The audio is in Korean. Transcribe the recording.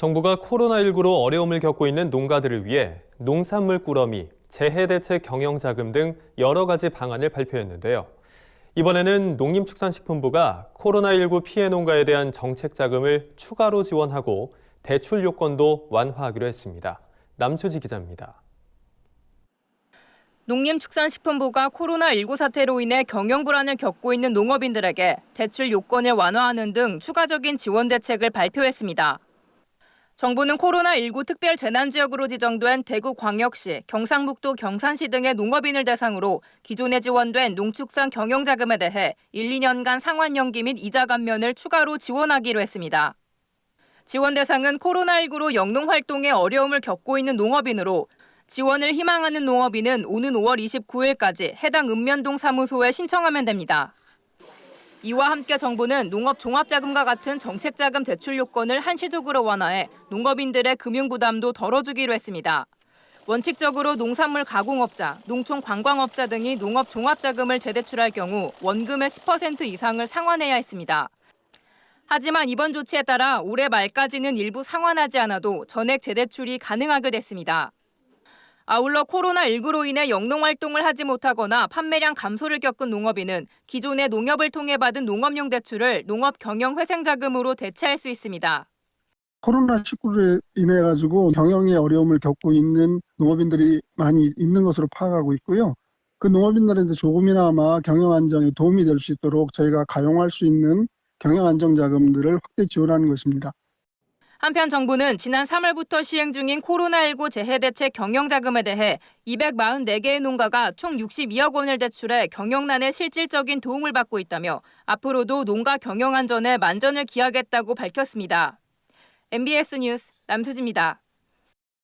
정부가 코로나19로 어려움을 겪고 있는 농가들을 위해 농산물 꾸러미, 재해대책 경영자금 등 여러 가지 방안을 발표했는데요. 이번에는 농림축산식품부가 코로나19 피해 농가에 대한 정책 자금을 추가로 지원하고 대출 요건도 완화하기로 했습니다. 남수지 기자입니다. 농림축산식품부가 코로나19 사태로 인해 경영 불안을 겪고 있는 농업인들에게 대출 요건을 완화하는 등 추가적인 지원 대책을 발표했습니다. 정부는 코로나19 특별 재난지역으로 지정된 대구광역시, 경상북도 경산시 등의 농업인을 대상으로 기존에 지원된 농축산 경영자금에 대해 1, 2년간 상환연기 및 이자 감면을 추가로 지원하기로 했습니다. 지원 대상은 코로나19로 영농활동에 어려움을 겪고 있는 농업인으로 지원을 희망하는 농업인은 오는 5월 29일까지 해당 읍면동 사무소에 신청하면 됩니다. 이와 함께 정부는 농업종합자금과 같은 정책자금 대출 요건을 한시적으로 완화해 농업인들의 금융 부담도 덜어주기로 했습니다. 원칙적으로 농산물 가공업자, 농촌관광업자 등이 농업종합자금을 재대출할 경우 원금의 10% 이상을 상환해야 했습니다. 하지만 이번 조치에 따라 올해 말까지는 일부 상환하지 않아도 전액 재대출이 가능하게 됐습니다. 아울러 코로나19로 인해 영농활동을 하지 못하거나 판매량 감소를 겪은 농업인은 기존의 농협을 통해 받은 농업용 대출을 농업경영회생자금으로 대체할 수 있습니다. 코로나19로 인해 가지고 경영에 어려움을 겪고 있는 농업인들이 많이 있는 것으로 파악하고 있고요. 그 농업인들한테 조금이나마 경영 안정에 도움이 될 수 있도록 저희가 가용할 수 있는 경영 안정 자금들을 확대 지원하는 것입니다. 한편 정부는 지난 3월부터 시행 중인 코로나19 재해대책 경영자금에 대해 244개의 농가가 총 62억 원을 대출해 경영난에 실질적인 도움을 받고 있다며 앞으로도 농가 경영 안전에 만전을 기하겠다고 밝혔습니다. MBS 뉴스 남수지입니다.